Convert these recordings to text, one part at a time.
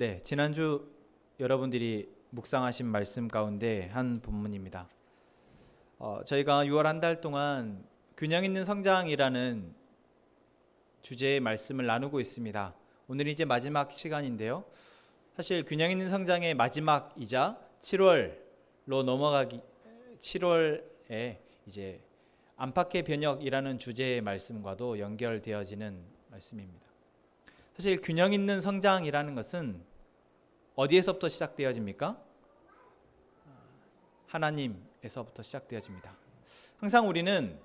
네, 지난주 여러분들이 묵상하신 말씀 가운데 한 본문입니다. 저희가 6월 한 달 동안 균형 있는 성장이라는 주제의 말씀을 나누고 있습니다. 오늘이 이제 마지막 시간인데요. 사실 균형 있는 성장의 마지막이자 7월에 이제 안팎의 변혁이라는 주제의 말씀과도 연결되어지는 말씀입니다. 사실 균형 있는 성장이라는 것은 어디에서부터 시작되어집니까? 하나님에서부터 시작되어집니다. 항상 우리는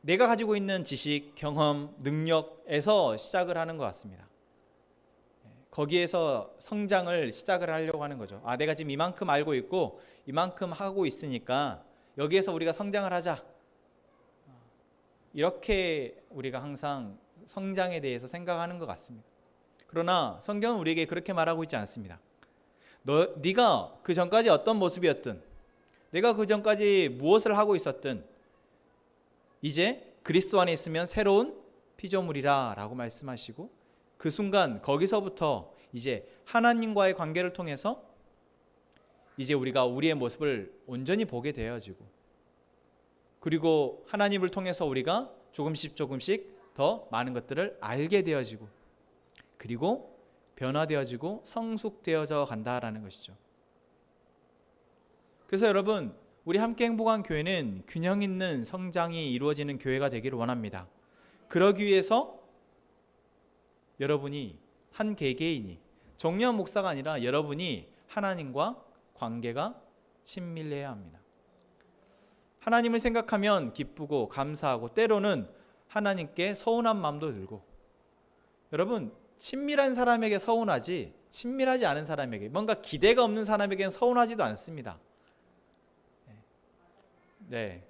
내가 가지고 있는 지식, 경험, 능력에서 시작을 하는 것 같습니다. 거기에서 성장을 시작을 하려고 하는 거죠. 내가 지금 이만큼 알고 있고 이만큼 하고 있으니까 여기에서 우리가 성장을 하자. 이렇게 우리가 항상 성장에 대해서 생각하는 것 같습니다. 그러나 성경은 우리에게 그렇게 말하고 있지 않습니다. 네가 그 전까지 어떤 모습이었든, 내가 그 전까지 무엇을 하고 있었든 이제 그리스도 안에 있으면 새로운 피조물이라 라고 말씀하시고, 그 순간 거기서부터 이제 하나님과의 관계를 통해서 이제 우리가 우리의 모습을 온전히 보게 되어지고, 그리고 하나님을 통해서 우리가 조금씩 더 많은 것들을 알게 되어지고, 그리고 변화되어지고 성숙되어져 간다라는 것이죠. 그래서 여러분, 우리 함께 행복한 교회는 균형 있는 성장이 이루어지는 교회가 되기를 원합니다. 그러기 위해서 여러분이 한 개개인이, 정리한 목사가 아니라 여러분이 하나님과 관계가 친밀해야 합니다. 하나님을 생각하면 기쁘고 감사하고, 때로는 하나님께 서운한 마음도 들고, 여러분, 친밀한 사람에게 서운하지 친밀하지 않은 사람에게, 뭔가 기대가 없는 사람에게는 서운하지도 않습니다. 네,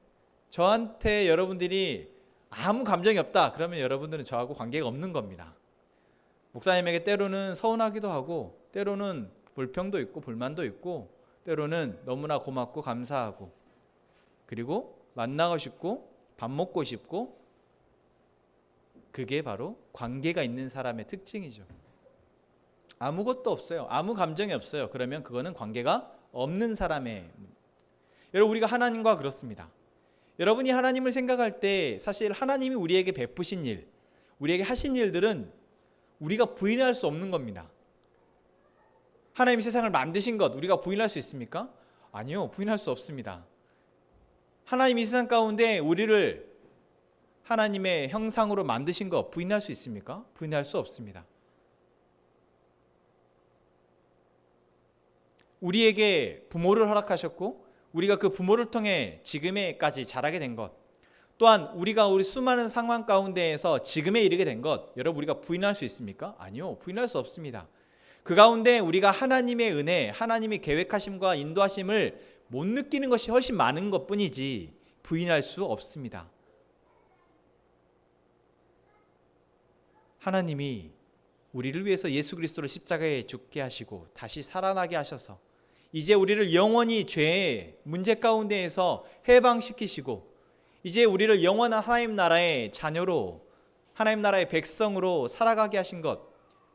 저한테 여러분들이 아무 감정이 없다 그러면 여러분들은 저하고 관계가 없는 겁니다. 목사님에게 때로는 서운하기도 하고, 때로는 불평도 있고 불만도 있고, 때로는 너무나 고맙고 감사하고, 그리고 만나고 싶고 밥 먹고 싶고, 그게 바로 관계가 있는 사람의 특징이죠. 아무것도 없어요. 아무 감정이 없어요. 그러면 그거는 관계가 없는 사람의. 여러분, 우리가 하나님과 그렇습니다. 여러분이 하나님을 생각할 때 사실 하나님이 우리에게 베푸신 일, 우리에게 하신 일들은 우리가 부인할 수 없는 겁니다. 하나님이 세상을 만드신 것 우리가 부인할 수 있습니까? 아니요, 부인할 수 없습니다. 하나님이 세상 가운데 우리를 하나님의 형상으로 만드신 것 부인할 수 있습니까? 부인할 수 없습니다. 우리에게 부모를 허락하셨고, 우리가 그 부모를 통해 지금에까지 자라게 된 것, 또한 우리가 우리 수많은 상황 가운데에서 지금에 이르게 된 것, 여러분 우리가 부인할 수 있습니까? 아니요, 부인할 수 없습니다. 그 가운데 우리가 하나님의 은혜, 하나님의 계획하심과 인도하심을 못 느끼는 것이 훨씬 많은 것뿐이지 부인할 수 없습니다. 하나님이 우리를 위해서 예수 그리스도를 십자가에 죽게 하시고 다시 살아나게 하셔서 이제 우리를 영원히 죄의 문제 가운데에서 해방시키시고, 이제 우리를 영원한 하나님 나라의 자녀로, 하나님 나라의 백성으로 살아가게 하신 것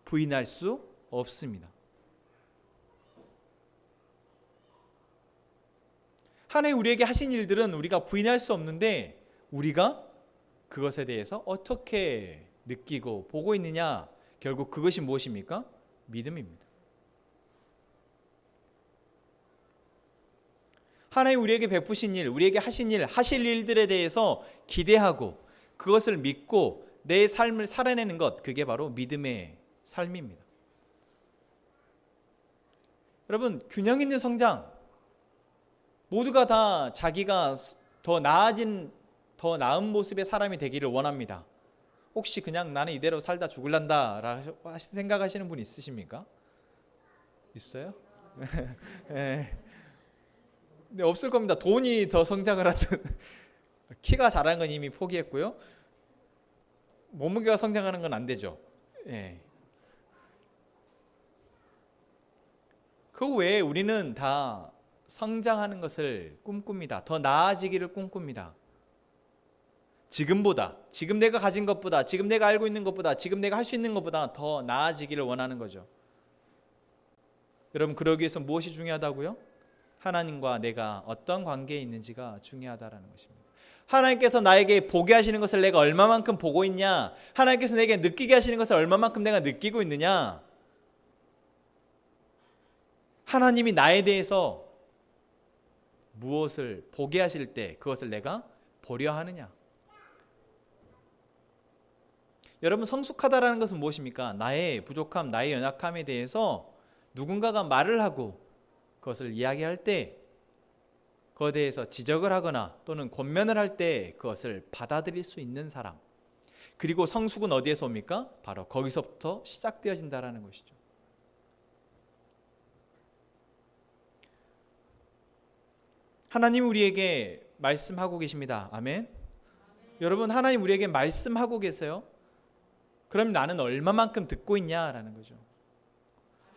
부인할 수 없습니다. 하나님 우리에게 하신 일들은 우리가 부인할 수 없는데, 우리가 그것에 대해서 어떻게 느끼고 보고 있느냐, 결국 그것이 무엇입니까? 믿음입니다. 하나님 우리에게 베푸신 일, 우리에게 하신 일, 하실 일들에 대해서 기대하고 그것을 믿고 내 삶을 살아내는 것, 그게 바로 믿음의 삶입니다. 여러분, 균형 있는 성장, 모두가 다 자기가 더 나은 모습의 사람이 되기를 원합니다. 혹시 그냥 나는 이대로 살다 죽을란다 라고 생각하시는 분 있으십니까? 있어요? 네. 근데 없을 겁니다. 돈이 더 성장을 하든 키가 자라는 건 이미 포기했고요. 몸무게가 성장하는 건 안 되죠. 네. 그 외에 우리는 다 성장하는 것을 꿈꿉니다. 더 나아지기를 꿈꿉니다. 지금보다, 지금 내가 가진 것보다, 지금 내가 알고 있는 것보다, 지금 내가 할 수 있는 것보다 더 나아지기를 원하는 거죠. 여러분, 그러기 위해서 무엇이 중요하다고요? 하나님과 내가 어떤 관계에 있는지가 중요하다라는 것입니다. 하나님께서 나에게 보게 하시는 것을 내가 얼마만큼 보고 있냐, 하나님께서 내게 느끼게 하시는 것을 얼마만큼 내가 느끼고 있느냐, 하나님이 나에 대해서 무엇을 보게 하실 때 그것을 내가 보려 하느냐. 여러분, 성숙하다라는 것은 무엇입니까? 나의 부족함, 나의 연약함에 대해서 누군가가 말을 하고 그것을 이야기할 때 그것에 대해서 지적을 하거나 또는 권면을 할 때 그것을 받아들일 수 있는 사람. 그리고 성숙은 어디에서 옵니까? 바로 거기서부터 시작되어진다라는 것이죠. 하나님 우리에게 말씀하고 계십니다. 아멘. 여러분, 하나님 우리에게 말씀하고 계세요. 그럼 나는 얼마만큼 듣고 있냐라는 거죠.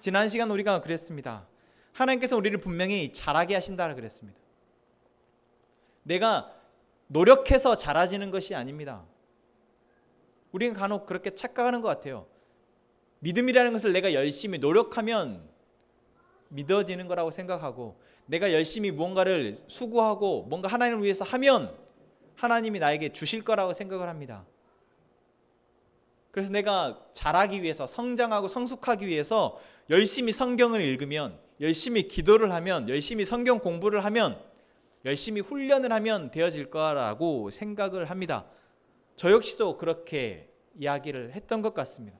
지난 시간 우리가 그랬습니다. 하나님께서 우리를 분명히 잘하게 하신다라 그랬습니다. 내가 노력해서 잘해지는 것이 아닙니다. 우리는 간혹 그렇게 착각하는 것 같아요. 믿음이라는 것을 내가 열심히 노력하면 믿어지는 거라고 생각하고, 내가 열심히 무언가를 수고하고 뭔가 하나님을 위해서 하면 하나님이 나에게 주실 거라고 생각을 합니다. 그래서 내가 잘하기 위해서, 성장하고 성숙하기 위해서 열심히 성경을 읽으면, 열심히 기도를 하면, 열심히 성경 공부를 하면, 열심히 훈련을 하면 되어질 거라고 생각을 합니다. 저 역시도 그렇게 이야기를 했던 것 같습니다.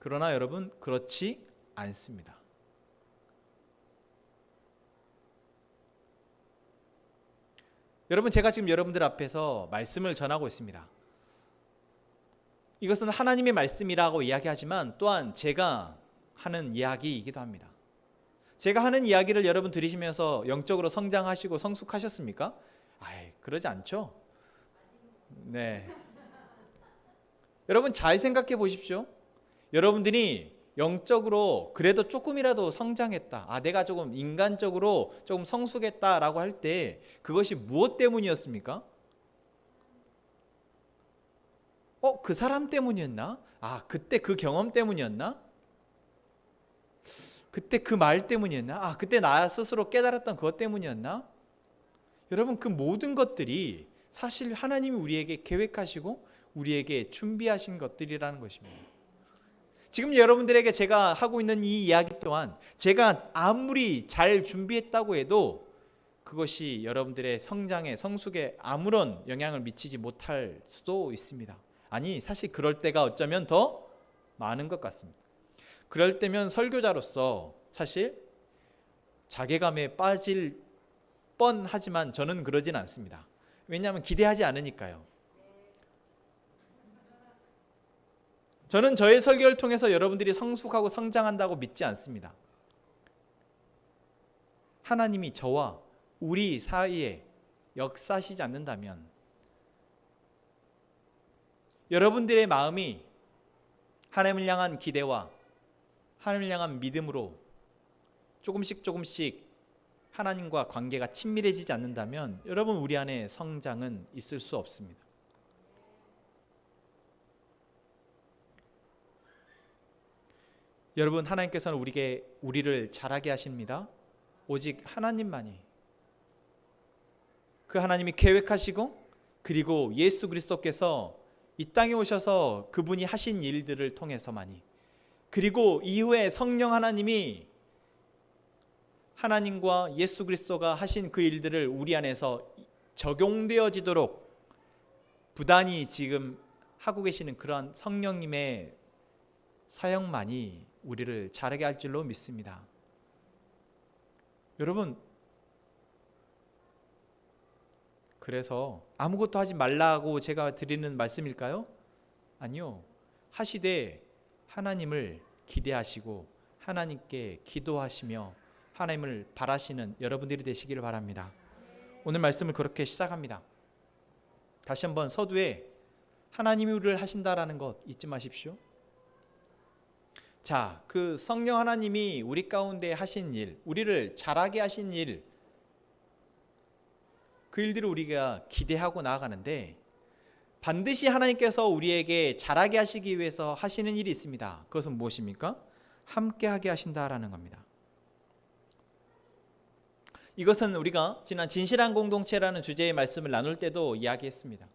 그러나 여러분, 그렇지 않습니다. 여러분, 제가 지금 여러분들 앞에서 말씀을 전하고 있습니다. 이것은 하나님의 말씀이라고 이야기하지만 또한 제가 하는 이야기이기도 합니다. 제가 하는 이야기를 여러분 들으시면서 영적으로 성장하시고 성숙하셨습니까? 그러지 않죠? 네. 여러분, 잘 생각해 보십시오. 여러분들이 영적으로 그래도 조금이라도 성장했다, 내가 조금 인간적으로 조금 성숙했다라고 할 때 그것이 무엇 때문이었습니까? 그 사람 때문이었나? 그때 그 경험 때문이었나? 그때 그 말 때문이었나? 그때 나 스스로 깨달았던 그것 때문이었나? 여러분, 그 모든 것들이 사실 하나님이 우리에게 계획하시고 우리에게 준비하신 것들이라는 것입니다. 지금 여러분들에게 제가 하고 있는 이 이야기 또한 제가 아무리 잘 준비했다고 해도 그것이 여러분들의 성장에, 성숙에 아무런 영향을 미치지 못할 수도 있습니다. 사실 그럴 때가 어쩌면 더 많은 것 같습니다. 그럴 때면 설교자로서 사실 자괴감에 빠질 뻔하지만 저는 그러진 않습니다. 왜냐하면 기대하지 않으니까요. 저는 저의 설교를 통해서 여러분들이 성숙하고 성장한다고 믿지 않습니다. 하나님이 저와 우리 사이에 역사하시지 않는다면 여러분들의 마음이 하나님을 향한 기대와 하나님을 향한 믿음으로 조금씩 하나님과 관계가 친밀해지지 않는다면 여러분, 우리 안에 성장은 있을 수 없습니다. 여러분, 하나님께서는 우리를 자라게 하십니다. 오직 하나님만이, 그 하나님이 계획하시고 그리고 예수 그리스도께서 이 땅에 오셔서 그분이 하신 일들을 통해서만이, 그리고 이후에 성령 하나님이 하나님과 예수 그리스도가 하신 그 일들을 우리 안에서 적용되어지도록 부단히 지금 하고 계시는 그러한 성령님의 사역만이 우리를 자라게 할 줄로 믿습니다. 여러분, 그래서 아무것도 하지 말라고 제가 드리는 말씀일까요? 아니요. 하시되 하나님을 기대하시고 하나님께 기도하시며 하나님을 바라시는 여러분들이 되시기를 바랍니다. 오늘 말씀을 그렇게 시작합니다. 다시 한번 서두에 하나님이 우리를 하신다라는 것 잊지 마십시오. 자, 그 성령 하나님이 우리 가운데 하신 일, 우리를 자라게 하신 일, 그 그 일들을 우리가 기대하고 나아가는데 반드시 하나님께서 우리에게 잘하게 하시기 위해서 하시는 일이 있습니다. 그것은 무엇입니까? 함께하게 하신다라는 겁니다. 이것은 우리가 지난 진실한 공동체라는 주제의 말씀을 나눌 때도 이야기했습니다.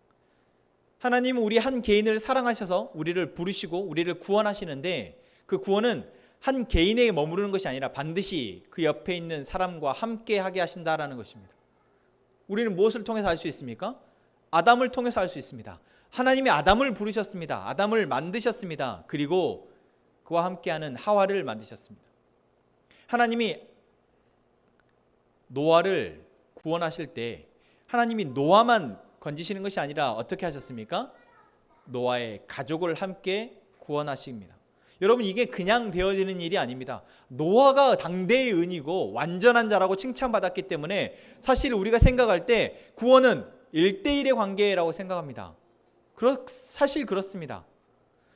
하나님은 우리 한 개인을 사랑하셔서 우리를 부르시고 우리를 구원하시는데 그 구원은 한 개인에게 머무르는 것이 아니라 반드시 그 옆에 있는 사람과 함께하게 하신다라는 것입니다. 우리는 무엇을 통해서 알 수 있습니까? 아담을 통해서 알 수 있습니다. 하나님이 아담을 부르셨습니다. 아담을 만드셨습니다. 그리고 그와 함께하는 하와를 만드셨습니다. 하나님이 노아를 구원하실 때 하나님이 노아만 건지시는 것이 아니라 어떻게 하셨습니까? 노아의 가족을 함께 구원하십니다. 여러분, 이게 그냥 되어지는 일이 아닙니다. 노아가 당대의 은이고 완전한 자라고 칭찬받았기 때문에 사실 우리가 생각할 때 구원은 1대1의 관계라고 생각합니다. 사실 그렇습니다.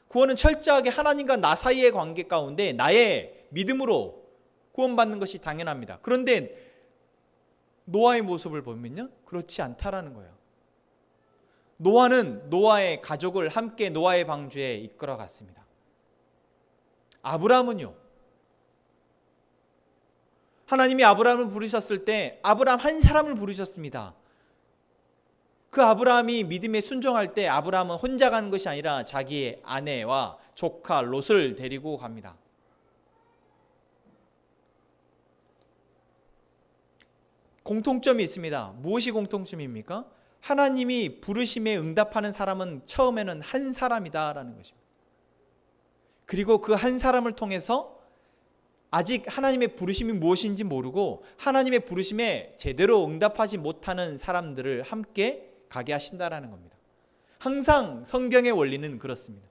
구원은 철저하게 하나님과 나 사이의 관계 가운데 나의 믿음으로 구원받는 것이 당연합니다. 그런데 노아의 모습을 보면요, 그렇지 않다라는 거예요. 노아는 노아의 가족을 함께 노아의 방주에 이끌어 갔습니다. 아브라함은요, 하나님이 아브라함을 부르셨을 때 아브라함 한 사람을 부르셨습니다. 그 아브라함이 믿음에 순종할 때 아브라함은 혼자 가는 것이 아니라 자기의 아내와 조카 롯을 데리고 갑니다. 공통점이 있습니다. 무엇이 공통점입니까? 하나님이 부르심에 응답하는 사람은 처음에는 한 사람이다라는 것입니다. 그리고 그 한 사람을 통해서 아직 하나님의 부르심이 무엇인지 모르고 하나님의 부르심에 제대로 응답하지 못하는 사람들을 함께 가게 하신다라는 겁니다. 항상 성경의 원리는 그렇습니다.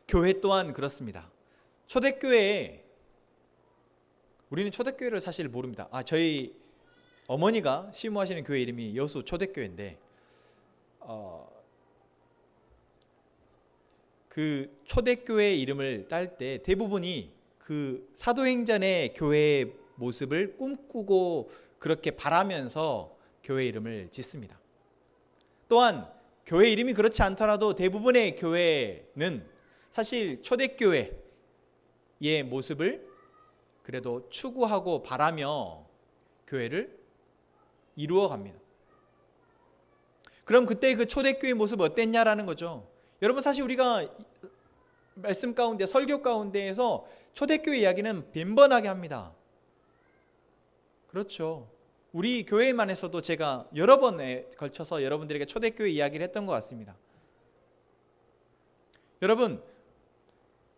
교회 또한 그렇습니다. 초대교회에 우리는 초대교회를 사실 모릅니다. 저희 어머니가 시무하시는 교회 이름이 여수 초대교회인데 그 초대교회 이름을 딸 때 대부분이 그 사도행전의 교회의 모습을 꿈꾸고 그렇게 바라면서 교회 이름을 짓습니다. 또한 교회 이름이 그렇지 않더라도 대부분의 교회는 사실 초대교회의 모습을 그래도 추구하고 바라며 교회를 이루어 갑니다. 그럼 그때 그 초대교회의 모습 어땠냐라는 거죠. 여러분, 사실 우리가 말씀 가운데 설교 가운데에서 초대교회 이야기는 빈번하게 합니다. 그렇죠. 우리 교회만에서도 제가 여러 번에 걸쳐서 여러분들에게 초대교회 이야기를 했던 것 같습니다. 여러분,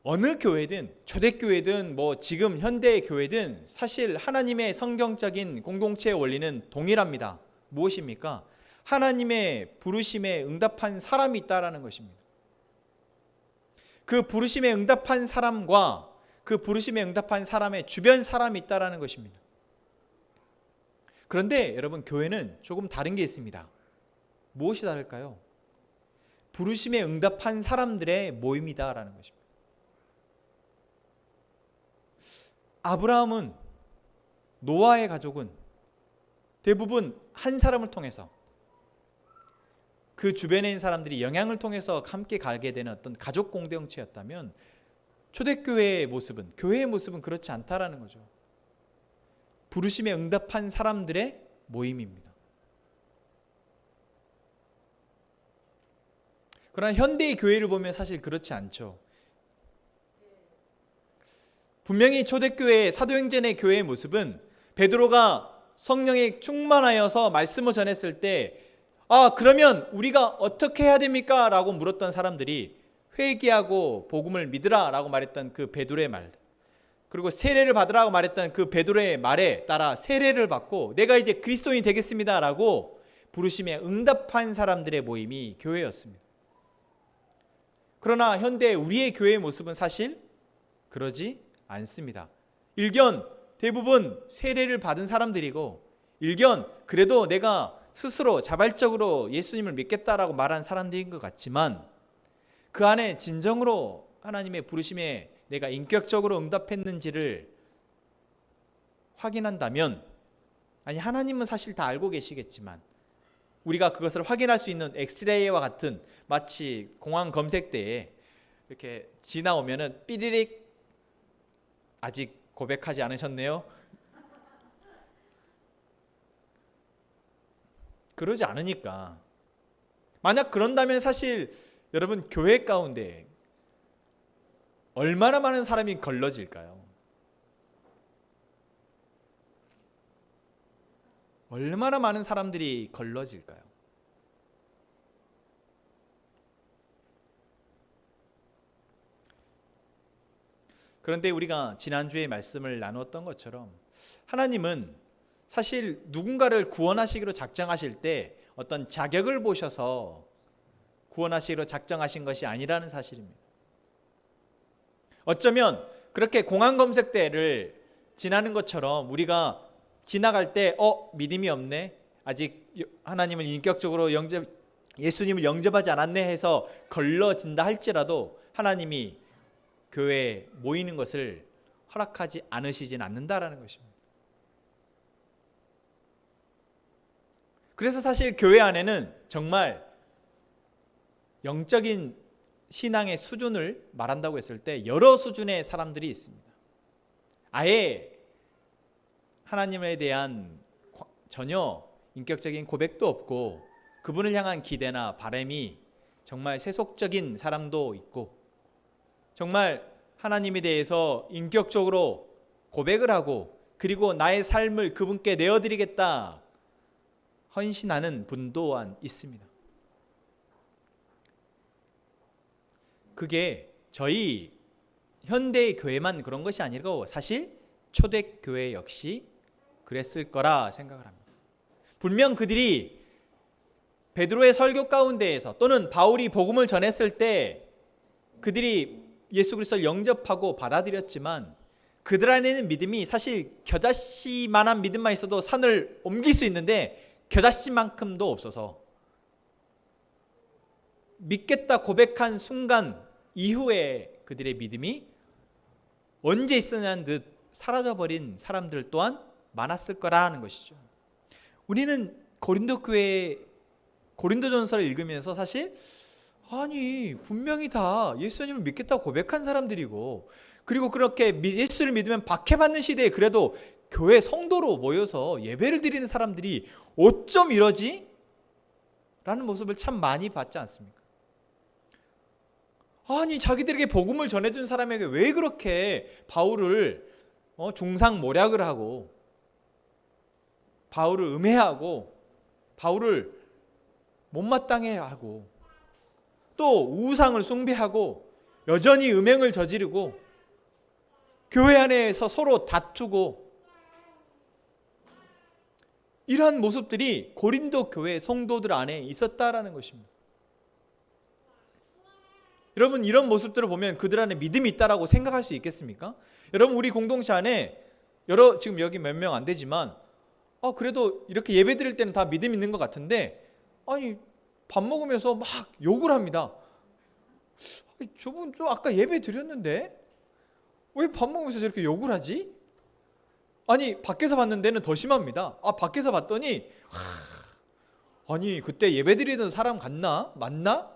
어느 교회든 초대교회든 지금 현대의 교회든 사실 하나님의 성경적인 공동체의 원리는 동일합니다. 무엇입니까? 하나님의 부르심에 응답한 사람이 있다라는 것입니다. 그 부르심에 응답한 사람과 그 부르심에 응답한 사람의 주변 사람이 있다라는 것입니다. 그런데 여러분, 교회는 조금 다른 게 있습니다. 무엇이 다를까요? 부르심에 응답한 사람들의 모임이다라는 것입니다. 아브라함은, 노아의 가족은 대부분 한 사람을 통해서 그 주변에 있는 사람들이 영향을 통해서 함께 가게 되는 어떤 가족 공동체였다면 초대교회의 모습은, 교회의 모습은 그렇지 않다라는 거죠. 부르심에 응답한 사람들의 모임입니다. 그러나 현대의 교회를 보면 사실 그렇지 않죠. 분명히 초대교회, 사도행전의 교회의 모습은 베드로가 성령에 충만하여서 말씀을 전했을 때 그러면 우리가 어떻게 해야 됩니까? 라고 물었던 사람들이 회개하고 복음을 믿으라 라고 말했던 그 베드로의 말, 그리고 세례를 받으라고 말했던 그 베드로의 말에 따라 세례를 받고 내가 이제 그리스도인이 되겠습니다 라고 부르심에 응답한 사람들의 모임이 교회였습니다. 그러나 현대 우리의 교회의 모습은 사실 그러지 않습니다. 일견 대부분 세례를 받은 사람들이고, 일견 그래도 내가 스스로 자발적으로 예수님을 믿겠다라고 말한 사람들인 것 같지만 그 안에 진정으로 하나님의 부르심에 내가 인격적으로 응답했는지를 확인한다면, 아니 하나님은 사실 다 알고 계시겠지만 우리가 그것을 확인할 수 있는 엑스레이와 같은, 마치 공항 검색대에 이렇게 지나오면은 삐리릭 아직 고백하지 않으셨네요. 그러지 않으니까. 만약 그런다면 사실 여러분 교회 가운데 얼마나 많은 사람이 걸러질까요? 얼마나 많은 사람들이 걸러질까요? 그런데 우리가 지난주에 말씀을 나누었던 것처럼 하나님은 사실 누군가를 구원하시기로 작정하실 때 어떤 자격을 보셔서 구원하시기로 작정하신 것이 아니라는 사실입니다. 어쩌면 그렇게 공항 검색대를 지나는 것처럼 우리가 지나갈 때 믿음이 없네, 아직 하나님을 인격적으로 예수님을 영접하지 않았네 해서 걸러진다 할지라도 하나님이 교회에 모이는 것을 허락하지 않으시진 않는다라는 것입니다. 그래서 사실 교회 안에는 정말 영적인 신앙의 수준을 말한다고 했을 때 여러 수준의 사람들이 있습니다. 아예 하나님에 대한 전혀 인격적인 고백도 없고 그분을 향한 기대나 바람이 정말 세속적인 사람도 있고, 정말 하나님에 대해서 인격적으로 고백을 하고 그리고 나의 삶을 그분께 내어드리겠다 헌신하는 분 또한 있습니다. 그게 저희 현대의 교회만 그런 것이 아니고 사실 초대교회 역시 그랬을 거라 생각을 합니다. 분명 그들이 베드로의 설교 가운데에서 또는 바울이 복음을 전했을 때 그들이 예수 그리스도를 영접하고 받아들였지만 그들 안에는 믿음이 사실 겨자씨만한 믿음만 있어도 산을 옮길 수 있는데 겨자씨만큼도 없어서 믿겠다 고백한 순간 이후에 그들의 믿음이 언제 있었냐는 듯 사라져버린 사람들 또한 많았을 거라는 것이죠. 우리는 고린도 교회 고린도전서를 읽으면서 사실 아니 분명히 다 예수님을 믿겠다고 고백한 사람들이고 그리고 그렇게 예수를 믿으면 박해받는 시대에 그래도 교회 성도로 모여서 예배를 드리는 사람들이 어쩜 이러지? 라는 모습을 참 많이 봤지 않습니까? 아니 자기들에게 복음을 전해준 사람에게 왜 그렇게 바울을 중상모략을 하고 바울을 음해하고 바울을 못마땅해 하고 또 우상을 숭배하고 여전히 음행을 저지르고 교회 안에서 서로 다투고 이러한 모습들이 고린도 교회 성도들 안에 있었다라는 것입니다. 여러분 이런 모습들을 보면 그들 안에 믿음이 있다라고 생각할 수 있겠습니까? 여러분 우리 공동체 안에 지금 여기 몇 명 안 되지만 그래도 이렇게 예배 드릴 때는 다 믿음 있는 것 같은데 아니 밥 먹으면서 막 욕을 합니다. 저분 좀 아까 예배 드렸는데 왜 밥 먹으면서 저렇게 욕을 하지? 아니 밖에서 봤는 데는 더 심합니다. 밖에서 봤더니 아니 그때 예배 드리던 사람 같나? 맞나?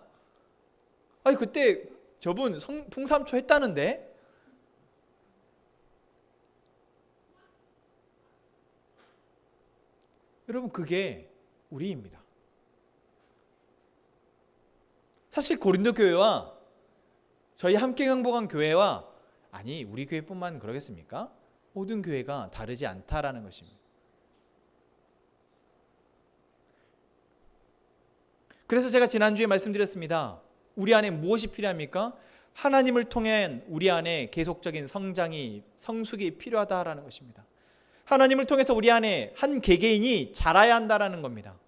아니 그때 저분 풍삼초 했다는데? 여러분 그게 우리입니다. 사실 고린도 교회와 저희 함께 행복한 교회와 아니 우리 교회뿐만 그러겠습니까? 모든 교회가 다르지 않다라는 것입니다. 그래서 제가 지난주에 말씀드렸습니다. 우리 안에 무엇이 필요합니까? 하나님을 통한 우리 안에 계속적인 성숙이 필요하다라는 것입니다. 하나님을 통해서 우리 안에 한 개개인이 자라야 한다라는 겁니다.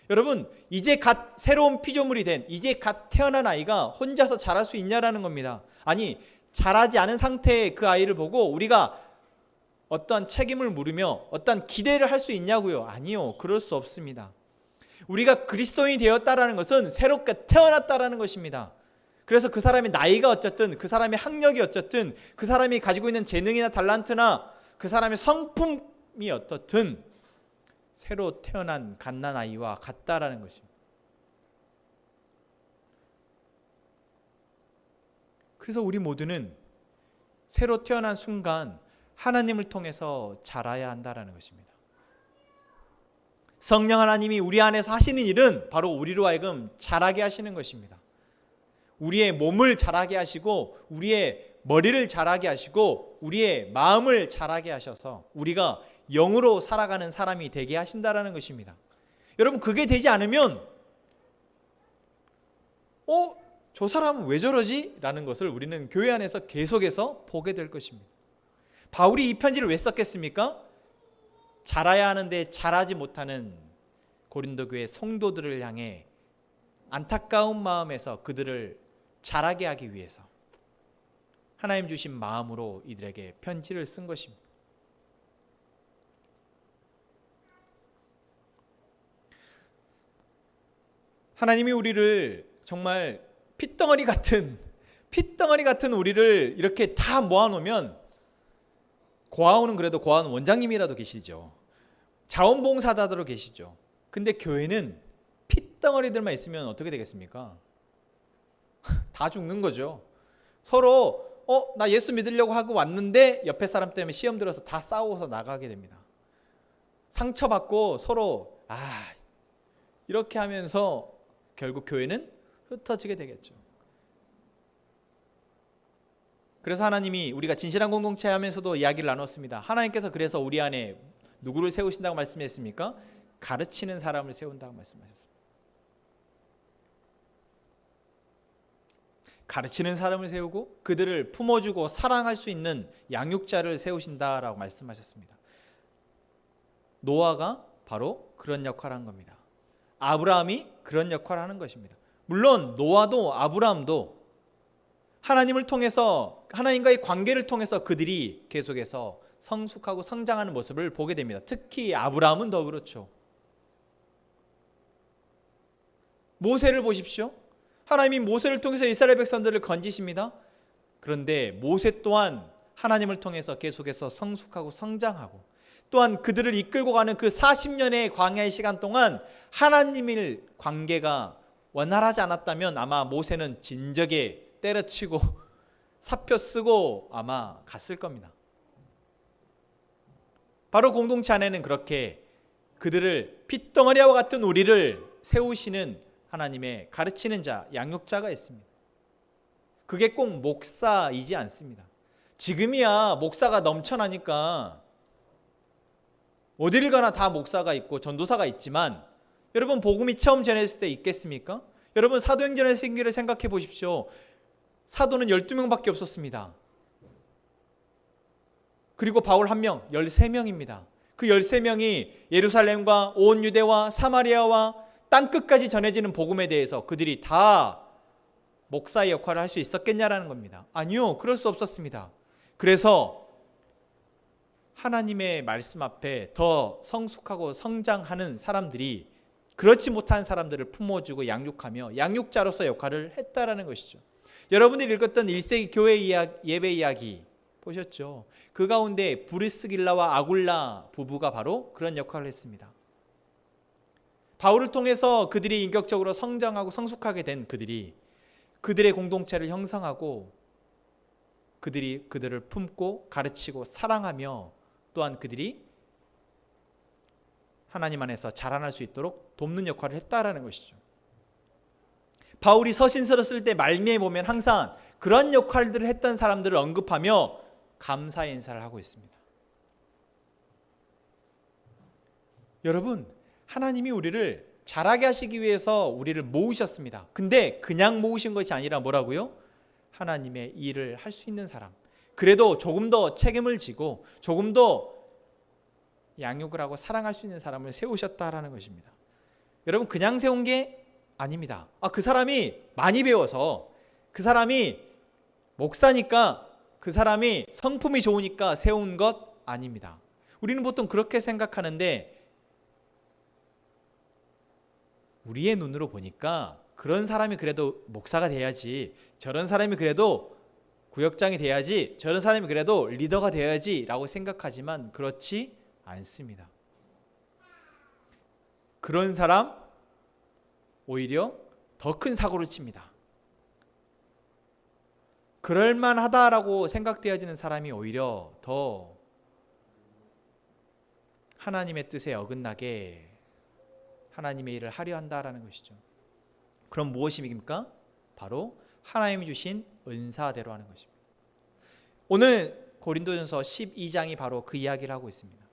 여러분 이제 갓 새로운 피조물이 된 이제 갓 태어난 아이가 혼자서 자랄 수 있냐라는 겁니다. 아니 자라지 않은 상태의 그 아이를 보고 우리가 어떠한 책임을 물으며 어떠한 기대를 할 수 있냐고요? 아니요, 그럴 수 없습니다. 우리가 그리스도인이 되었다라는 것은 새롭게 태어났다라는 것입니다. 그래서 그 사람의 나이가 어쨌든 그 사람의 학력이 어쨌든 그 사람이 가지고 있는 재능이나 달란트나 그 사람의 성품이 어떻든 새로 태어난 갓난아이와 같다라는 것입니다. 그래서 우리 모두는 새로 태어난 순간 하나님을 통해서 자라야 한다라는 것입니다. 성령 하나님이 우리 안에서 하시는 일은 바로 우리로 하여금 자라게 하시는 것입니다. 우리의 몸을 자라게 하시고 우리의 머리를 자라게 하시고 우리의 마음을 자라게 하셔서 우리가 영으로 살아가는 사람이 되게 하신다라는 것입니다. 여러분, 그게 되지 않으면 저 사람은 왜 저러지? 라는 것을 우리는 교회 안에서 계속해서 보게 될 것입니다. 바울이 이 편지를 왜 썼겠습니까? 자라야 하는데 자라지 못하는 고린도 교회 성도들을 향해 안타까운 마음에서 그들을 자라게 하기 위해서 하나님 주신 마음으로 이들에게 편지를 쓴 것입니다. 하나님이 우리를 정말 핏덩어리 같은 우리를 이렇게 다 모아놓으면, 고아원은 그래도 고아원 원장님이라도 계시죠. 자원봉사자들도 계시죠. 근데 교회는 핏덩어리들만 있으면 어떻게 되겠습니까? 다 죽는 거죠. 서로 나 예수 믿으려고 하고 왔는데 옆에 사람 때문에 시험 들어서 다 싸워서 나가게 됩니다. 상처받고 서로 이렇게 하면서 결국 교회는 흩어지게 되겠죠. 그래서 하나님이, 우리가 진실한 공동체 하면서도 이야기를 나눴습니다. 하나님께서 그래서 우리 안에 누구를 세우신다고 말씀했습니까? 가르치는 사람을 세운다고 말씀하셨습니다. 가르치는 사람을 세우고 그들을 품어주고 사랑할 수 있는 양육자를 세우신다라고 말씀하셨습니다. 노아가 바로 그런 역할을 한 겁니다. 아브라함이 그런 역할을 하는 것입니다. 물론 노아도 아브라함도 하나님을 통해서, 하나님과의 관계를 통해서 그들이 계속해서 성숙하고 성장하는 모습을 보게 됩니다. 특히 아브라함은 더 그렇죠. 모세를 보십시오. 하나님이 모세를 통해서 이스라엘 백성들을 건지십니다. 그런데 모세 또한 하나님을 통해서 계속해서 성숙하고 성장하고, 또한 그들을 이끌고 가는 그 40년의 광야의 시간 동안 하나님의 관계가 원활하지 않았다면 아마 모세는 진적에 때려치고 사표 쓰고 아마 갔을 겁니다. 바로 공동체 안에는 그렇게 그들을 핏덩어리와 같은 우리를 세우시는 하나님의 가르치는 자, 양육자가 있습니다. 그게 꼭 목사이지 않습니다. 지금이야 목사가 넘쳐나니까 어디를 가나 다 목사가 있고 전도사가 있지만, 여러분 복음이 처음 전했을 때 있겠습니까? 여러분 사도행전의 생기를 생각해 보십시오. 사도는 12명밖에 없었습니다. 그리고 바울 1명, 13명입니다. 그 13명이 예루살렘과 온 유대와 사마리아와 땅끝까지 전해지는 복음에 대해서 그들이 다 목사의 역할을 할 수 있었겠냐라는 겁니다. 아니요, 그럴 수 없었습니다. 그래서 하나님의 말씀 앞에 더 성숙하고 성장하는 사람들이 그렇지 못한 사람들을 품어주고 양육하며 양육자로서 역할을 했다라는 것이죠. 여러분들이 읽었던 1세기 교회 예배 이야기 보셨죠? 그 가운데 브리스길라와 아굴라 부부가 바로 그런 역할을 했습니다. 바울을 통해서 그들이 인격적으로 성장하고 성숙하게 된 그들이 그들의 공동체를 형성하고 그들이 그들을 품고 가르치고 사랑하며 또한 그들이 하나님 안에서 자라날 수 있도록 돕는 역할을 했다라는 것이죠. 바울이 서신서를 쓸 때 말미에 보면 항상 그런 역할들을 했던 사람들을 언급하며 감사의 인사를 하고 있습니다. 여러분, 하나님이 우리를 자라게 하시기 위해서 우리를 모으셨습니다. 근데 그냥 모으신 것이 아니라 뭐라고요? 하나님의 일을 할 수 있는 사람, 그래도 조금 더 책임을 지고 조금 더 양육을 하고 사랑할 수 있는 사람을 세우셨다라는 것입니다. 여러분, 그냥 세운 게 아닙니다. 그 사람이 많이 배워서, 그 사람이 목사니까, 그 사람이 성품이 좋으니까 세운 것 아닙니다. 우리는 보통 그렇게 생각하는데, 우리의 눈으로 보니까 그런 사람이 그래도 목사가 돼야지, 저런 사람이 그래도 구역장이 돼야지, 저런 사람이 그래도 리더가 되어야지 라고 생각하지만 그렇지 않습니다. 그런 사람 오히려 더 큰 사고를 칩니다. 그럴만하다라고 생각되어지는 사람이 오히려 더 하나님의 뜻에 어긋나게 하나님의 일을 하려 한다라는 것이죠. 그럼 무엇입니까? 바로 하나님이 주신 은사대로 하는 것입니다. 오늘 고린도전서 12장이 바로 그 이야기를 하고 있습니다.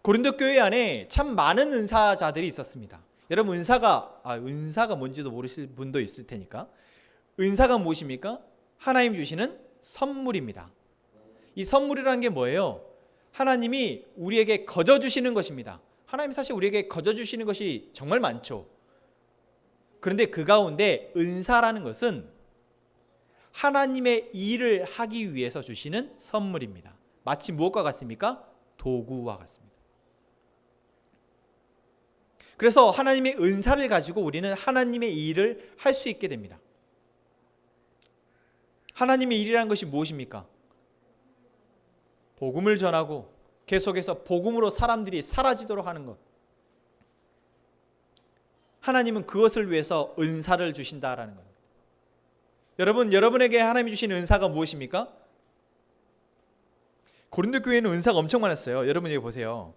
고린도 교회 안에 참 많은 은사자들이 있었습니다. 여러분 은사가 뭔지도 모르실 분도 있을 테니까, 은사가 무엇입니까? 하나님 주시는 선물입니다. 이 선물이라는 게 뭐예요? 하나님이 우리에게 거저 주시는 것입니다. 하나님 사실 우리에게 거저 주시는 것이 정말 많죠. 그런데 그 가운데 은사라는 것은 하나님의 일을 하기 위해서 주시는 선물입니다. 마치 무엇과 같습니까? 도구와 같습니다. 그래서 하나님의 은사를 가지고 우리는 하나님의 일을 할 수 있게 됩니다. 하나님의 일이라는 것이 무엇입니까? 복음을 전하고 계속해서 복음으로 사람들이 사라지도록 하는 것. 하나님은 그것을 위해서 은사를 주신다라는 겁니다. 여러분에게 하나님이 주신 은사가 무엇입니까? 고린도 교회는 은사가 엄청 많았어요. 여러분 여기 보세요.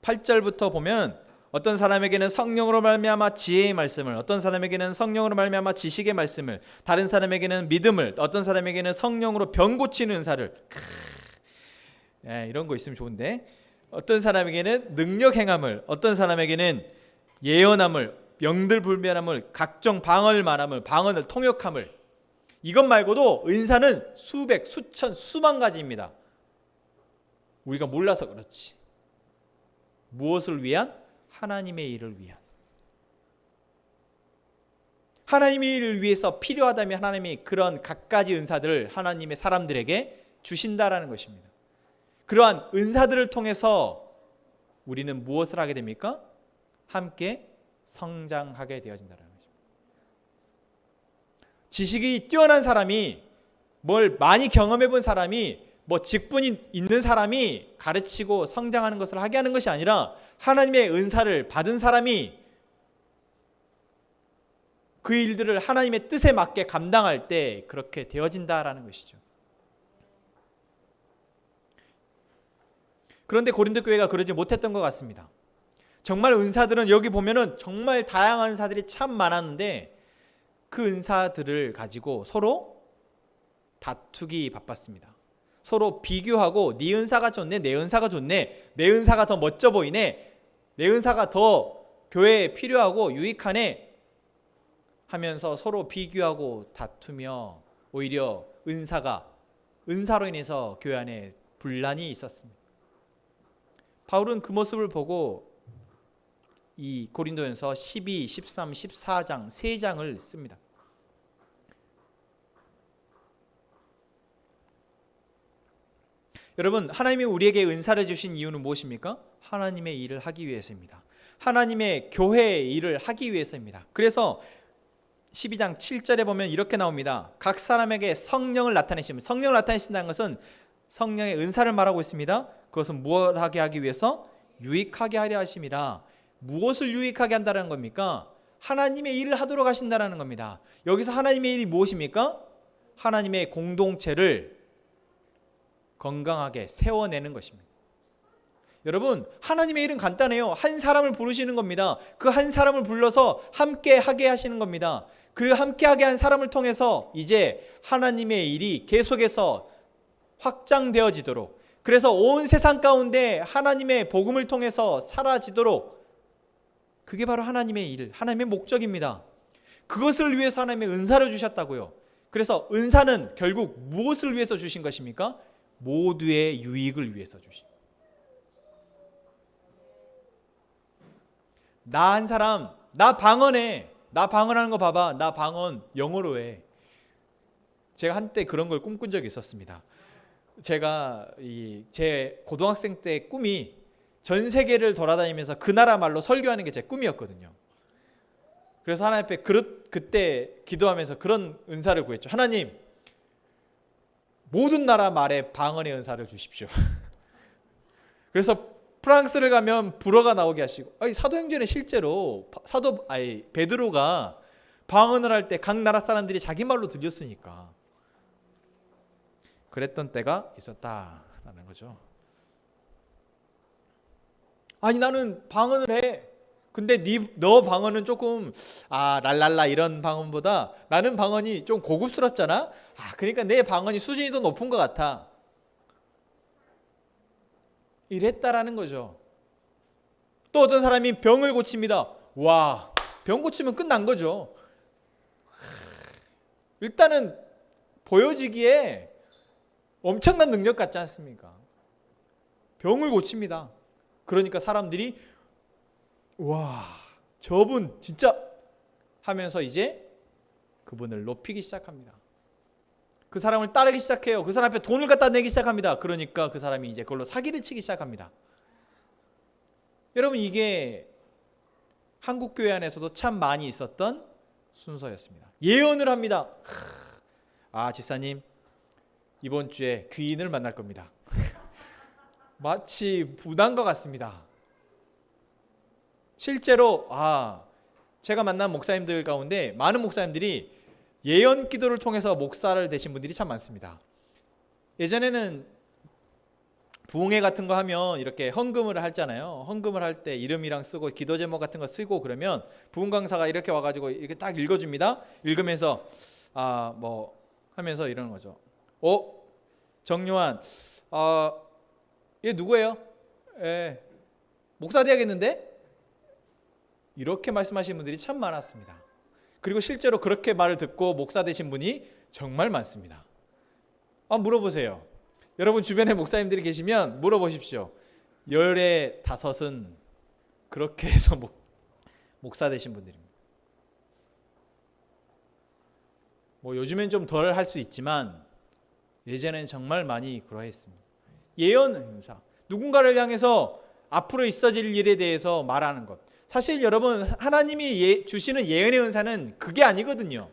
8절부터 보면 어떤 사람에게는 성령으로 말미암아 지혜의 말씀을, 어떤 사람에게는 성령으로 말미암아 지식의 말씀을, 다른 사람에게는 믿음을, 어떤 사람에게는 성령으로 병 고치는 은사를. 이런 거 있으면 좋은데, 어떤 사람에게는 능력 행함을, 어떤 사람에게는 예언함을, 명들 불변함을, 각종 방언을 말함을, 방언을 통역함을. 이것 말고도 은사는 수백, 수천, 수만 가지입니다. 우리가 몰라서 그렇지. 무엇을 위한? 하나님의 일을 위한. 하나님의 일을 위해서 필요하다면 하나님이 그런 갖가지 은사들을 하나님의 사람들에게 주신다라는 것입니다. 그러한 은사들을 통해서 우리는 무엇을 하게 됩니까? 함께 성장하게 되어진다는 것입니다. 지식이 뛰어난 사람이, 뭘 많이 경험해 본 사람이, 직분이 있는 사람이 가르치고 성장하는 것을 하게 하는 것이 아니라 하나님의 은사를 받은 사람이 그 일들을 하나님의 뜻에 맞게 감당할 때 그렇게 되어진다라는 것이죠. 그런데 고린도 교회가 그러지 못했던 것 같습니다. 정말 은사들은 여기 보면은 정말 다양한 은사들이 참 많았는데 그 은사들을 가지고 서로 다투기 바빴습니다. 서로 비교하고 네 은사가 좋네, 내 은사가 좋네, 내 은사가 더 멋져 보이네, 내 은사가 더 교회에 필요하고 유익하네 하면서 서로 비교하고 다투며 오히려 은사로 인해서 교회 안에 분란이 있었습니다. 바울은 그 모습을 보고 이 고린도전서 12, 13, 14장 3장을 씁니다. 여러분, 하나님이 우리에게 은사를 주신 이유는 무엇입니까? 하나님의 일을 하기 위해서입니다. 하나님의 교회의 일을 하기 위해서입니다. 그래서 12장 7절에 보면 이렇게 나옵니다. 각 사람에게 성령을 나타내십니다. 성령을 나타내신다는 것은 성령의 은사를 말하고 있습니다. 그것은 무엇을 하게 하기 위해서? 유익하게 하려 하심이라. 무엇을 유익하게 한다는 겁니까? 하나님의 일을 하도록 하신다는 겁니다. 여기서 하나님의 일이 무엇입니까? 하나님의 공동체를 건강하게 세워내는 것입니다. 여러분, 하나님의 일은 간단해요. 한 사람을 부르시는 겁니다. 그 한 사람을 불러서 함께 하게 하시는 겁니다. 그 함께 하게 한 사람을 통해서 이제 하나님의 일이 계속해서 확장되어지도록, 그래서 온 세상 가운데 하나님의 복음을 통해서 사라지도록, 그게 바로 하나님의 일, 하나님의 목적입니다. 그것을 위해서 하나님의 은사를 주셨다고요. 그래서 은사는 결국 무엇을 위해서 주신 것입니까? 모두의 유익을 위해서 주신. 나 한 사람, 나 방언해. 나 방언하는 거 봐봐. 나 방언 영어로 해. 제가 한때 그런 걸 꿈꾼 적이 있었습니다. 제가 제 고등학생 때 꿈이 전 세계를 돌아다니면서 그 나라 말로 설교하는 게 제 꿈이었거든요. 그래서 하나님 앞에 그때 기도하면서 그런 은사를 구했죠. 하나님, 모든 나라 말에 방언의 은사를 주십시오. 그래서 프랑스를 가면 불어가 나오게 하시고, 사도행전에 실제로 베드로가 방언을 할 때 각 나라 사람들이 자기 말로 들렸으니까 그랬던 때가 있었다라는 거죠. 아니, 나는 방언을 해. 근데 너 방언은 조금 랄랄라 이런 방언보다 나는 방언이 좀 고급스럽잖아. 그러니까 내 방언이 수준이 더 높은 것 같아. 이랬다라는 거죠. 또 어떤 사람이 병을 고칩니다. 와, 병 고치면 끝난 거죠. 일단은 보여지기에 엄청난 능력 같지 않습니까? 병을 고칩니다. 그러니까 사람들이 와, 저분 진짜 하면서 이제 그분을 높이기 시작합니다. 그 사람을 따르기 시작해요. 그 사람 앞에 돈을 갖다 내기 시작합니다. 그러니까 그 사람이 이제 그걸로 사기를 치기 시작합니다. 여러분, 이게 한국 교회 안에서도 참 많이 있었던 순서였습니다. 예언을 합니다. 집사님, 이번 주에 귀인을 만날 겁니다. 마치 부담과 같습니다. 실제로 제가 만난 목사님들 가운데 많은 목사님들이 예언 기도를 통해서 목사를 되신 분들이 참 많습니다. 예전에는 부흥회 같은 거 하면 이렇게 헌금을 하잖아요. 헌금을 할 때 이름이랑 쓰고 기도 제목 같은 거 쓰고 그러면 부흥 강사가 이렇게 와가지고 이렇게 딱 읽어줍니다. 읽으면서 뭐 하면서 이러는 거죠. 정요한, 얘 누구예요? 목사 돼야겠는데? 이렇게 말씀하시는 분들이 참 많았습니다. 그리고 실제로 그렇게 말을 듣고 목사 되신 분이 정말 많습니다. 물어보세요. 여러분 주변에 목사님들이 계시면 물어보십시오. 10에 5은 그렇게 해서 목사 되신 분들입니다. 요즘엔 좀 덜 할 수 있지만 예전에는 정말 많이 그러했습니다. 예언 은사, 누군가를 향해서 앞으로 있어질 일에 대해서 말하는 것. 사실 여러분, 하나님이 주시는 예언의 은사는 그게 아니거든요.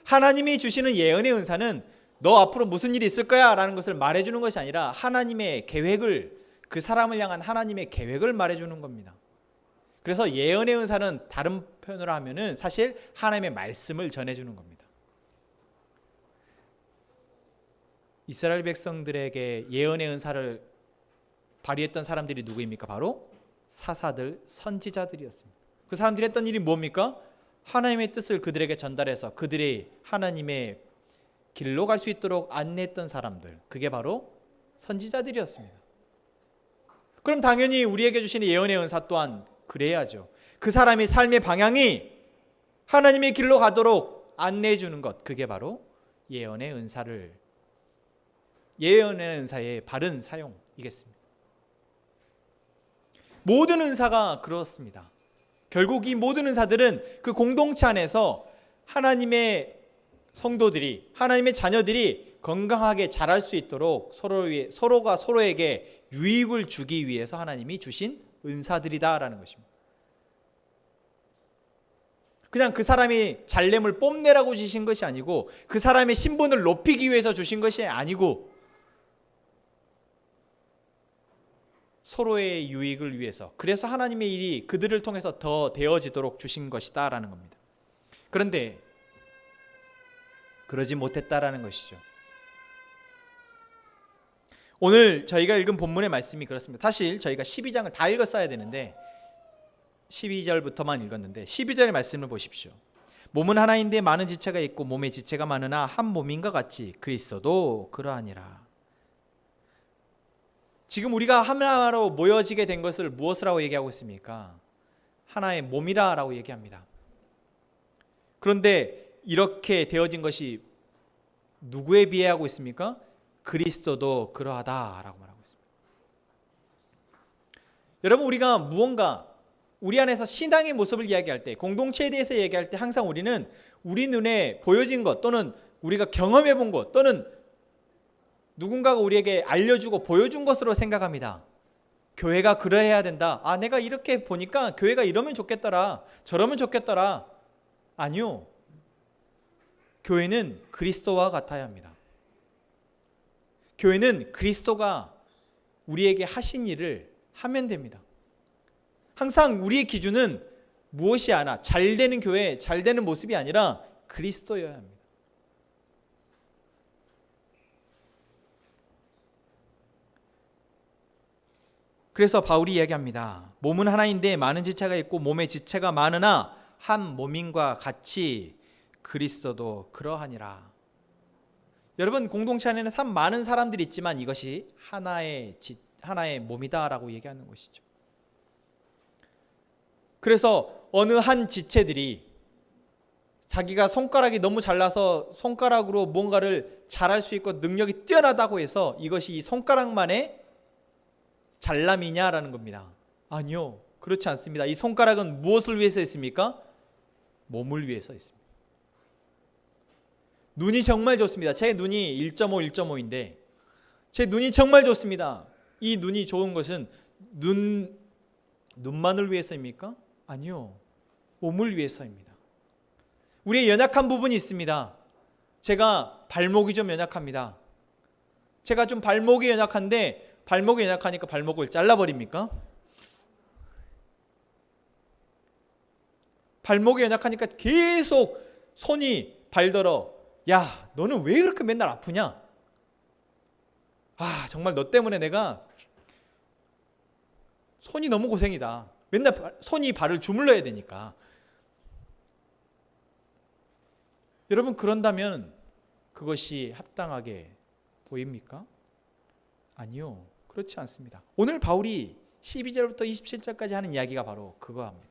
하나님이 주시는 예언의 은사는 너 앞으로 무슨 일이 있을 거야 라는 것을 말해주는 것이 아니라 하나님의 계획을, 그 사람을 향한 하나님의 계획을 말해주는 겁니다. 그래서 예언의 은사는 다른 표현으로 하면은 사실 하나님의 말씀을 전해주는 겁니다. 이스라엘 백성들에게 예언의 은사를 발휘했던 사람들이 누구입니까? 바로 사사들, 선지자들이었습니다. 그 사람들이 했던 일이 뭡니까? 하나님의 뜻을 그들에게 전달해서 그들이 하나님의 길로 갈 수 있도록 안내했던 사람들, 그게 바로 선지자들이었습니다. 그럼 당연히 우리에게 주시는 예언의 은사 또한 그래야죠. 그 사람의 삶의 방향이 하나님의 길로 가도록 안내해 주는 것, 그게 바로 예언의 은사의 바른 사용이겠습니다. 모든 은사가 그렇습니다. 결국 이 모든 은사들은 그 공동체 안에서 하나님의 성도들이, 하나님의 자녀들이 건강하게 자랄 수 있도록 서로가 서로에게 유익을 주기 위해서 하나님이 주신 은사들이다라는 것입니다. 그냥 그 사람이 잘됨을 뽐내라고 주신 것이 아니고, 그 사람의 신분을 높이기 위해서 주신 것이 아니고, 서로의 유익을 위해서, 그래서 하나님의 일이 그들을 통해서 더 되어지도록 주신 것이다 라는 겁니다. 그런데 그러지 못했다라는 것이죠. 오늘 저희가 읽은 본문의 말씀이 그렇습니다. 사실 저희가 12장을 다 읽었어야 되는데 12절부터만 읽었는데 12절의 말씀을 보십시오. 몸은 하나인데 많은 지체가 있고 몸에 지체가 많으나 한 몸인과 같이 그리스도도 그러하니라. 지금 우리가 하나로 모여지게 된 것을 무엇이라고 얘기하고 있습니까? 하나의 몸이라고 얘기합니다. 그런데 이렇게 되어진 것이 누구에 비해 하고 있습니까? 그리스도도 그러하다라고 말하고 있습니다. 여러분, 우리가 무언가 우리 안에서 신앙의 모습을 이야기할 때, 공동체에 대해서 얘기할 때 항상 우리는 우리 눈에 보여진 것, 또는 우리가 경험해 본 것, 또는 누군가가 우리에게 알려주고 보여준 것으로 생각합니다. 교회가 그러해야 된다. 아, 내가 이렇게 보니까 교회가 이러면 좋겠더라. 저러면 좋겠더라. 아니요. 교회는 그리스도와 같아야 합니다. 교회는 그리스도가 우리에게 하신 일을 하면 됩니다. 항상 우리의 기준은 무엇이 아나 잘 되는 교회, 잘 되는 모습이 아니라 그리스도여야 합니다. 그래서 바울이 이야기합니다. 몸은 하나인데 많은 지체가 있고 몸에 지체가 많으나 한 몸인과 같이 그리스도도 그러하니라. 여러분, 공동체 안에는 참 많은 사람들이 있지만 이것이 하나의 몸이다라고 얘기하는 것이죠. 그래서 어느 한 지체들이 자기가 손가락이 너무 잘나서 손가락으로 뭔가를 잘할 수 있고 능력이 뛰어나다고 해서 이것이 이 손가락만의 잘남이냐라는 겁니다. 아니요, 그렇지 않습니다. 이 손가락은 무엇을 위해서 있습니까? 몸을 위해서 있습니다. 눈이 정말 좋습니다. 제 눈이 1.5, 1.5인데 제 눈이 정말 좋습니다. 이 눈이 좋은 것은 눈만을 위해서입니까? 아니요, 몸을 위해서입니다. 우리의 연약한 부분이 있습니다. 제가 발목이 좀 연약합니다. 제가 좀 발목이 연약한데 발목이 연약하니까 발목을 잘라버립니까? 발목이 연약하니까 계속 손이 발더러 야, 너는 왜 그렇게 맨날 아프냐? 아, 정말 너 때문에 내가 손이 너무 고생이다. 맨날 손이 발을 주물러야 되니까. 여러분, 그런다면 그것이 합당하게 보입니까? 아니요, 그렇지 않습니다. 오늘 바울이 12절부터 27절까지 하는 이야기가 바로 그거합니다.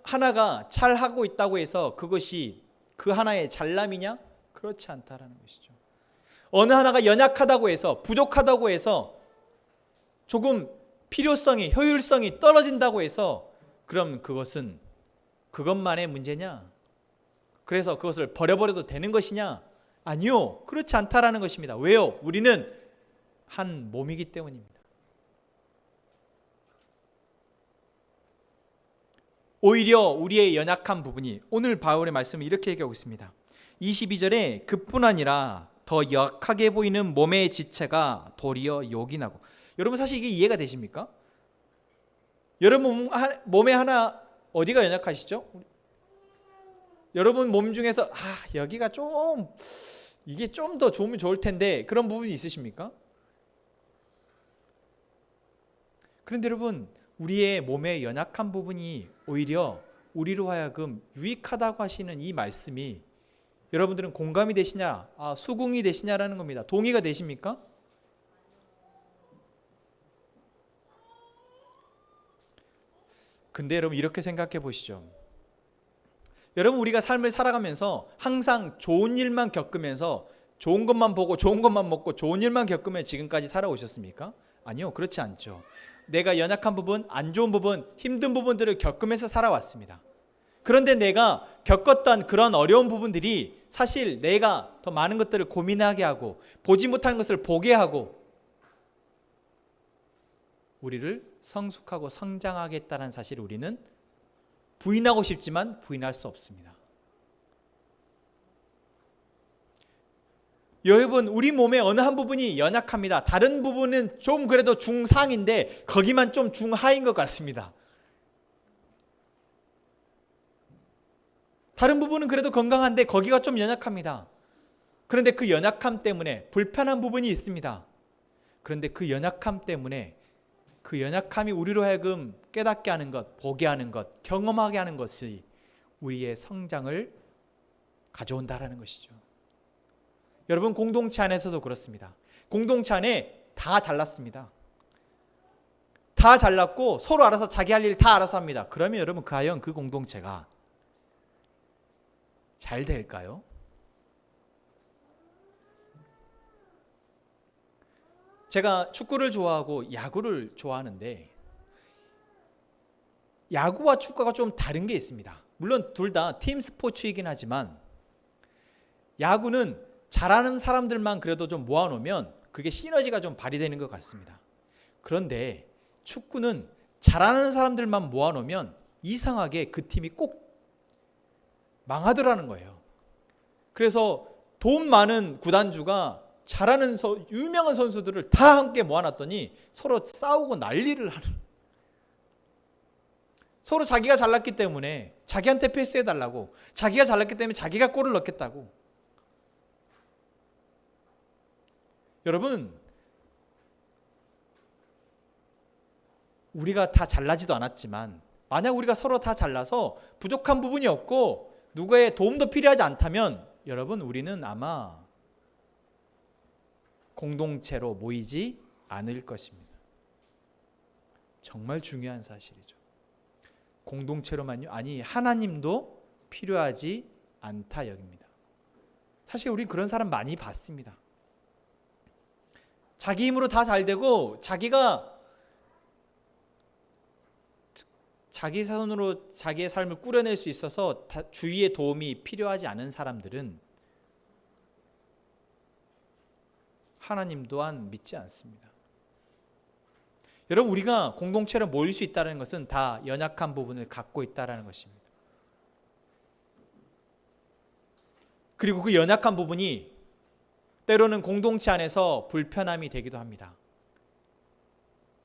하나가 잘하고 있다고 해서 그것이 그 하나의 잘남이냐? 그렇지 않다라는 것이죠. 어느 하나가 연약하다고 해서, 부족하다고 해서 조금 필요성이, 효율성이 떨어진다고 해서 그럼 그것은 그것만의 문제냐? 그래서 그것을 버려버려도 되는 것이냐? 아니요, 그렇지 않다라는 것입니다. 왜요? 우리는 한 몸이기 때문입니다. 오히려 우리의 연약한 부분이, 오늘 바울의 말씀을 이렇게 얘기하고 있습니다. 22절에 그뿐 아니라 더 약하게 보이는 몸의 지체가 도리어 요긴하고. 여러분, 사실 이게 이해가 되십니까? 여러분 몸에 하나 어디가 연약하시죠? 여러분 몸 중에서 여기가 좀 이게 좀 더 좋으면 좋을 텐데 그런 부분이 있으십니까? 그런데 여러분, 우리의 몸의 연약한 부분이 오히려 우리로 하여금 유익하다고 하시는 이 말씀이 여러분들은 공감이 되시냐, 수긍이 되시냐라는 겁니다. 동의가 되십니까? 근데 여러분, 이렇게 생각해 보시죠. 여러분, 우리가 삶을 살아가면서 항상 좋은 일만 겪으면서 좋은 것만 보고 좋은 것만 먹고 좋은 일만 겪으며 지금까지 살아오셨습니까? 아니요, 그렇지 않죠. 내가 연약한 부분, 안 좋은 부분, 힘든 부분들을 겪으면서 살아왔습니다. 그런데 내가 겪었던 그런 어려운 부분들이 사실 내가 더 많은 것들을 고민하게 하고 보지 못하는 것을 보게 하고 우리를 성숙하고 성장하게 했다는 사실을 우리는 부인하고 싶지만 부인할 수 없습니다. 여러분, 우리 몸의 어느 한 부분이 연약합니다. 다른 부분은 좀 그래도 중상인데 거기만 좀 중하인 것 같습니다. 다른 부분은 그래도 건강한데 거기가 좀 연약합니다. 그런데 그 연약함 때문에 불편한 부분이 있습니다. 그런데 그 연약함 때문에 그 연약함이 우리로 하여금 깨닫게 하는 것, 보게 하는 것, 경험하게 하는 것이 우리의 성장을 가져온다라는 것이죠. 여러분, 공동체 안에서도 그렇습니다. 공동체 안에 다 잘났습니다. 다 잘났고 서로 알아서 자기 할 일 다 알아서 합니다. 그러면 여러분, 과연 그 공동체가 잘 될까요? 제가 축구를 좋아하고 야구를 좋아하는데 야구와 축구가 좀 다른 게 있습니다. 물론 둘 다 팀 스포츠이긴 하지만 야구는 잘하는 사람들만 그래도 좀 모아놓으면 그게 시너지가 좀 발휘되는 것 같습니다. 그런데 축구는 잘하는 사람들만 모아놓으면 이상하게 그 팀이 꼭 망하더라는 거예요. 그래서 돈 많은 구단주가 잘하는 유명한 선수들을 다 함께 모아놨더니 서로 싸우고 난리를 하는, 서로 자기가 잘났기 때문에 자기한테 패스해달라고, 자기가 잘났기 때문에 자기가 골을 넣겠다고. 여러분, 우리가 다 잘나지도 않았지만 만약 우리가 서로 다 잘나서 부족한 부분이 없고 누구의 도움도 필요하지 않다면 여러분, 우리는 아마 공동체로 모이지 않을 것입니다. 정말 중요한 사실이죠. 공동체로만요? 아니, 하나님도 필요하지 않다 여깁니다. 사실 우린 그런 사람 많이 봤습니다. 자기 힘으로 다 잘 되고 자기 손으로 자기의 삶을 꾸려낼 수 있어서 주위의 도움이 필요하지 않은 사람들은 하나님 또한 믿지 않습니다. 여러분, 우리가 공동체로 모일 수 있다는 것은 다 연약한 부분을 갖고 있다는 것입니다. 그리고 그 연약한 부분이 때로는 공동체 안에서 불편함이 되기도 합니다.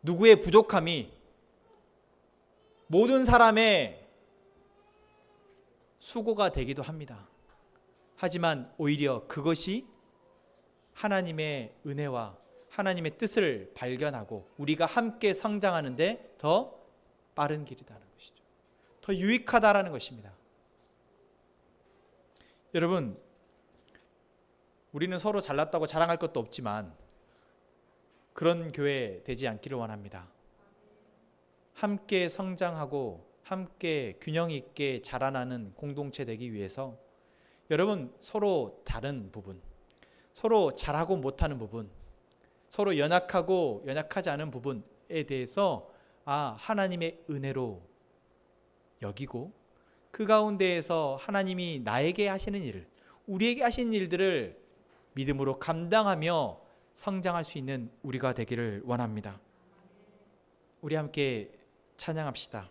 누구의 부족함이 모든 사람의 수고가 되기도 합니다. 하지만 오히려 그것이 하나님의 은혜와 하나님의 뜻을 발견하고 우리가 함께 성장하는데 더 빠른 길이라는 것이죠. 더 유익하다라는 것입니다. 여러분, 우리는 서로 잘났다고 자랑할 것도 없지만 그런 교회 되지 않기를 원합니다. 함께 성장하고 함께 균형 있게 자라나는 공동체 되기 위해서 여러분, 서로 다른 부분, 서로 잘하고 못하는 부분, 서로 연약하고 연약하지 않은 부분에 대해서 하나님의 은혜로 여기고 그 가운데에서 하나님이 나에게 하시는 일을, 우리에게 하시는 일들을 믿음으로 감당하며 성장할 수 있는 우리가 되기를 원합니다. 우리 함께 찬양합시다.